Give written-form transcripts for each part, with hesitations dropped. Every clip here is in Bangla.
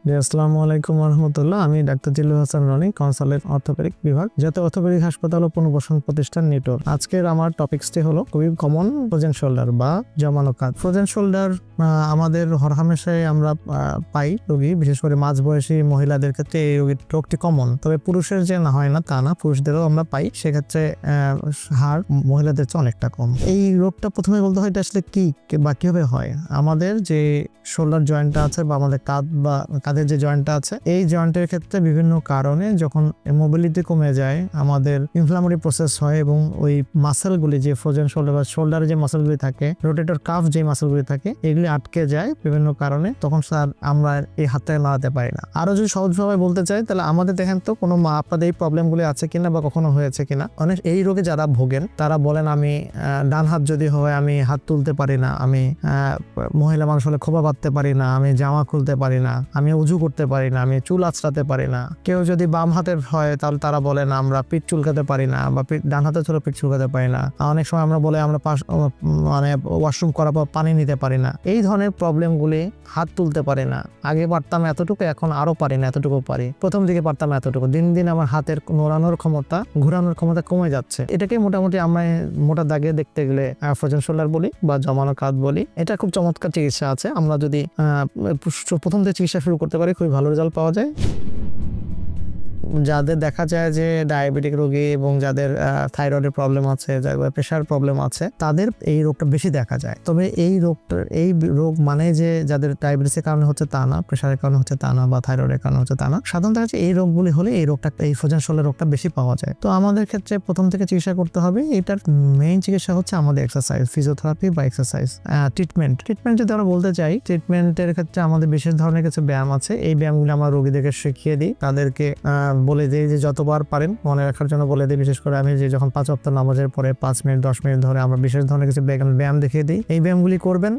জি, আসসালামু আলাইকুম রহমতুল্লাহ। আমি doctor Zillur Hasan Rony, consultant orthopaedic বিভাগ, জাতীয় অর্থোপেডিক হাসপাতাল ও পুনর্বাসন প্রতিষ্ঠান নিটোর। আজকের আমার টপিকসটি হলো খুবই কমন ফ্রোজেন শোল্ডার বা জমানো কাঁধ। ফ্রোজেন শোল্ডার আমাদের হরহামেশাই আমরা পাই রোগী, বিশেষ করে মাঝবয়সী মহিলাদের ক্ষেত্রে এই রোগটি কমন। তবে পুরুষের যে না হয় না তা না, পুরুষদেরও আমরা পাই। সেক্ষেত্রে হার মহিলাদের চেয়ে অনেকটা কম। এই রোগটা প্রথমে বলতে হয় এটা আসলে কি বা কিভাবে হয়। আমাদের যে শোল্ডার জয়েন্টটা আছে বা আমাদের কাঁধ বা কাঁধের যে জয়েন্টটা আছে, এই জয়েন্টের ক্ষেত্রে বিভিন্ন কারণে যখন মোবিলিটি কমে যায়, আমাদের ইনফ্লামেটরি প্রসেস হয় এবং ওই মাসেলগুলি যে ফ্রোজেন শোল্ডার বা শোল্ডারে যে মাসেলগুলি থাকে, রোটেটর কাফ যে মাসেলগুলি থাকে, এগুলি আটকে যায় বিভিন্ন কারণে। তখন স্যার আমরা এই হাতটা নাড়াতে পারি না। আরো যদি সহজভাবে বলতে চাই তাহলে আমাদের দেখেন তো কোনো আপনাদের এই প্রবলেমগুলি আছে কিনা বা কখনো হয়েছে কিনা। অনেক এই রোগে যারা ভোগেন তারা বলেন আমি ডান হাত যদি হয় আমি হাত তুলতে পারি না, আমি মহিলা মানুষ হলে খোপা বাঁধতে পারি না, আমি জামা খুলতে পারি না, আমি উজু করতে পারি না, আমি চুল আঁচড়াতে পারি না। কেউ যদি বাম হাতের হয় তাহলে তারা বলেন আমরা পিঠ চুলকাতে পারি না, বা ডান হাতে ছিল পিঠ চুলকাতে পারি না। অনেক সময় আমরা বলে আমরা মানে ওয়াশরুম করার পর পানি নিতে পারি না। এই ধরনের প্রবলেমগুলি, হাত তুলতে পারি না, আগে পারতাম এতটুকু, এখন আরো পারি না, এতটুকু পারি। প্রথম দিকে পারতাম এতটুকু, দিন দিন আমার হাতের নড়ানোর ক্ষমতা, ঘোরানোর ক্ষমতা কমে যাচ্ছে। এটাকে মোটামুটি আমরা মোটা দাগে দেখতে গেলে ফ্রোজেন শোল্ডার বলি বা জমানো কাঁধ বলি। এটা খুব চমৎকার চিকিৎসা আছে। আমরা যদি প্রথম থেকে চিকিৎসা শুরু করতে পারি খুবই ভালো রেজাল্ট পাওয়া যায়। যাদের দেখা যায় যে ডায়াবেটিক রোগী এবং যাদের থাইরয়েডের প্রবলেম আছে, যাদের প্রেশার প্রবলেম আছে, তাদের এই রোগটা বেশি দেখা যায়। তবে এই রোগ মানে যে যাদের ডায়াবেটিসের কারণে হচ্ছে তা না, প্রেশারের কারণে হচ্ছে তা না, বা থাইরয়েডের কারণে হচ্ছে তা না। সাধারণত এই রোগগুলি হলে এই ফ্রোজেন শোল্ডার রোগটা বেশি পাওয়া যায়। তো আমাদের ক্ষেত্রে প্রথম থেকে চিকিৎসা করতে হবে। এটার মেইন চিকিৎসা হচ্ছে আমাদের এক্সারসাইজ, ফিজিওথেরাপি বা এক্সারসাইজ। ট্রিটমেন্ট যদি আমরা বলতে চাই, ট্রিটমেন্টের ক্ষেত্রে আমাদের বিশেষ ধরনের কিছু ব্যায়াম আছে। এই ব্যায়ামগুলো আমরা রোগীদেরকে শিখিয়ে দিই, তাদেরকে বলে দিই যে যতবার পারেন মনে রাখার জন্য বলে দিই। বিশেষ করে আমি যে যখন 5 ওয়াক্ত নামাজের পরে 5 মিনিট 10 মিনিট ধরে আমরা বিশেষ ধরনের কিছু ব্যায়াম দেখিয়ে দিই। এই ব্যায়ামগুলি করবেন।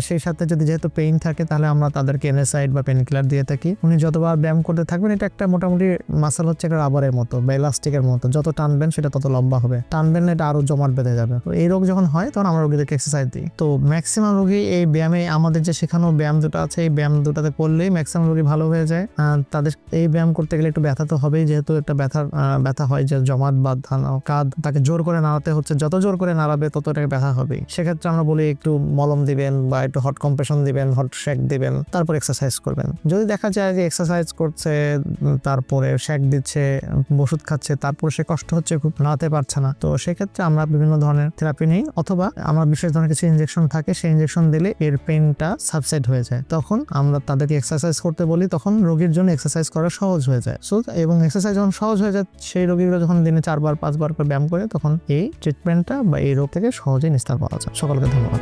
সেই সাথে যেহেতু পেইন থাকে তাহলে আমরা তাদেরকে এনএসাইড বা পেন কিলার দিয়ে থাকি। উনি যতবার ব্যায়াম করতে থাকবেন, এটা একটা মোটামুটি মাসেল হচ্ছে একটা রাবারের মতো বা ইলাস্টিকের মতো, যত টানবেন সেটা তত লম্বা হবে, টানবেন না এটা আরো জমাট বেঁধে যাবে। তো এই রোগ যখন হয় তখন আমরা রোগীদেরকে এক্সারসাইজ দিই। তো ম্যাক্সিমাম রোগী এই ব্যায়ামে, আমাদের যে শেখানো ব্যায়াম দুটো আছে, এই ব্যায়াম দুটাতে করলেই ম্যাক্সিমাম রোগী ভালো হয়ে যায়। তাদের এই ব্যায়াম করতে গেলে একটু ব্যথা তো হবেই, যেহেতু একটা ব্যথা হয় যে জমাট বাঁধানো কাঁধ, তাকে জোর করে নাড়াতে হচ্ছে, যত জোর করে নাড়াবে তত এটাকে ব্যথা হবে। সেক্ষেত্রে আমরা বলি একটু মলম দিবেন বা একটু হট কম্প্রেশন দিবেন, হট শেক দিবেন, তারপর এক্সারসাইজ করবেন। যদি দেখা যায় যে এক্সারসাইজ করছে, তারপরে শেক দিচ্ছে, ওষুধ খাচ্ছে, তারপর সে কষ্ট হচ্ছে, খুব নাড়াতে পারছে না, তো সেক্ষেত্রে আমরা বিভিন্ন ধরনের থেরাপি নিই, অথবা আমরা বিশেষ ধরনের কিছু ইনজেকশন থাকে, সেই ইনজেকশন দিলে এর পেইনটা সাবসাইড হয়ে যায়। তখন আমরা তাদেরকে এক্সারসাইজ করতে বলি, তখন রোগীর জন্য এক্সারসাইজ করা সহজ হয়ে যায়। এবং এক্সারসাইজ যখন সহজ হয়ে যায়, সেই রোগীগুলো যখন দিনে 4-5 বার করে ব্যায়াম করে, তখন এই ট্রিটমেন্টটা বা এই রোগ থেকে সহজেই নিস্তার পাওয়া যায়। সকলকে ধন্যবাদ।